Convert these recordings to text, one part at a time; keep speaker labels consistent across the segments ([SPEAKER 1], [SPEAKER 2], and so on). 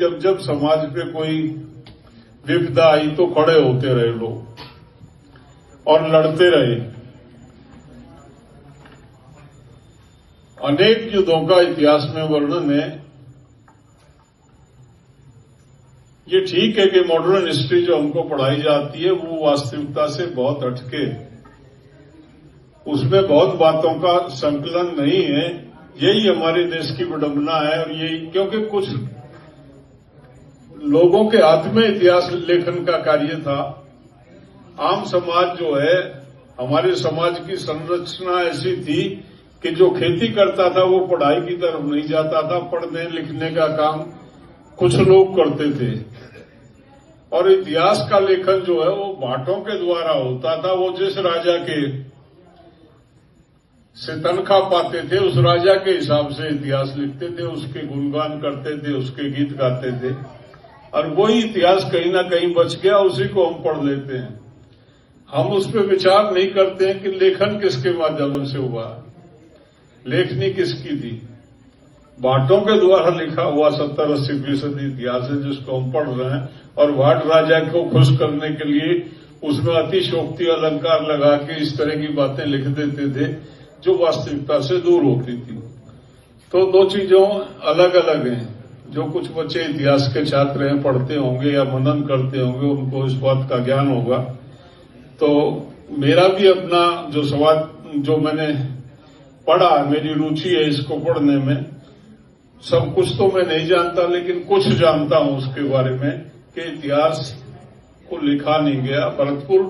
[SPEAKER 1] जब जब समाज पे कोई विपदा आई तो खड़े होते रहे लोग और लड़ते रहे। अनेक युद्धों का इतिहास में वर्णन है। ये ठीक है कि मॉडर्न हिस्ट्री जो हमको पढ़ाई जाती है वो वास्तविकता से बहुत हटके, उसमें बहुत बातों का संकलन नहीं है। यही हमारे देश की विडंबना है। और यही क्योंकि कुछ लोगों के हाथ में इतिहास लेखन का कार्य था। आम समाज जो है, हमारे समाज की संरचना ऐसी थी कि जो खेती करता था वो पढ़ाई की तरफ नहीं जाता था। पढ़ने लिखने का काम कुछ लोग करते थे और इतिहास का लेखन जो है वो भाटों के द्वारा होता था। वो जिस राजा के से तनख्वाह पाते थे उस राजा के हिसाब से इतिहास लिखते थे, उसके गुणगान करते थे, उसके गीत गाते थे और वही इतिहास कहीं ना कहीं बच गया, उसी को हम पढ़ लेते हैं। हम उस पर विचार नहीं करते हैं कि लेखन किसके माध्यम से हुआ, लेखनी किसकी थी। भाटों के द्वारा लिखा हुआ 70-80% इतिहास है जिसको हम पढ़ रहे हैं। और भाट राजा को खुश करने के लिए उसमें अतिशोक्ति अलंकार लगा के इस तरह की बातें लिख देते थे जो वास्तविकता से दूर होती थी। तो दो चीजों अलग अलग हैं। जो कुछ बच्चे इतिहास के छात्र हैं, पढ़ते होंगे या मनन करते होंगे, उनको इस बात का ज्ञान होगा। तो मेरा भी अपना जो सवाल जो मैंने पढ़ा, मेरी रुचि है इसको पढ़ने में। सब कुछ तो मैं नहीं जानता लेकिन कुछ जानता हूं उसके बारे में कि इतिहास को लिखा नहीं गया। भरतपुर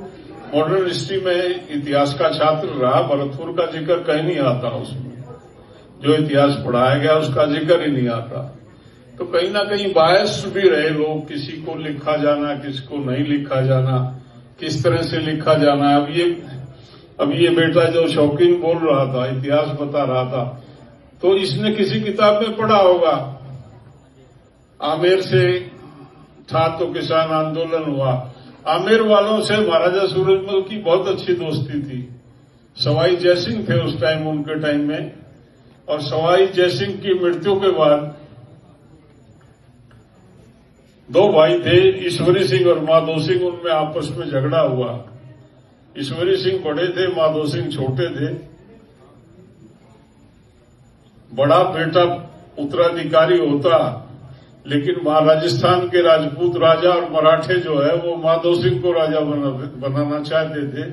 [SPEAKER 1] मॉडर्न हिस्ट्री में इतिहास का छात्र रहा, भरतपुर का जिक्र कहीं नहीं आता उसमें। जो इतिहास पढ़ाया गया उसका जिक्र ही नहीं आता। तो कहीं ना कहीं बायस भी रहे लोग, किसी को लिखा जाना, किसी को नहीं लिखा जाना, किस तरह से लिखा जाना। अब ये बेटा जो शौकीन बोल रहा था, इतिहास बता रहा था, तो इसने किसी किताब में पढ़ा होगा आमेर से था तो किसान आंदोलन हुआ। आमेर वालों से महाराजा सूरजमल की बहुत अच्छी दोस्ती थी। सवाई जयसिंह थे उस टाइम, उनके टाइम में। और सवाई जयसिंह की मृत्यु के बाद दो भाई थे, ईश्वरी सिंह और माधो सिंह, उनमें आपस में झगड़ा हुआ। ईश्वरी सिंह बड़े थे, माधो सिंह छोटे थे। बड़ा बेटा उत्तराधिकारी होता लेकिन राजस्थान के राजपूत राजा और मराठे जो है वो माधो सिंह को राजा बनाना चाहते थे।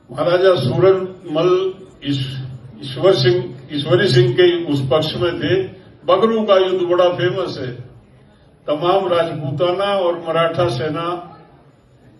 [SPEAKER 1] महाराजा सूरजमल ईश्वरी सिंह के उस पक्ष में थे। बगरू का युद्ध बड़ा फेमस है। तमाम राजपूताना और मराठा सेना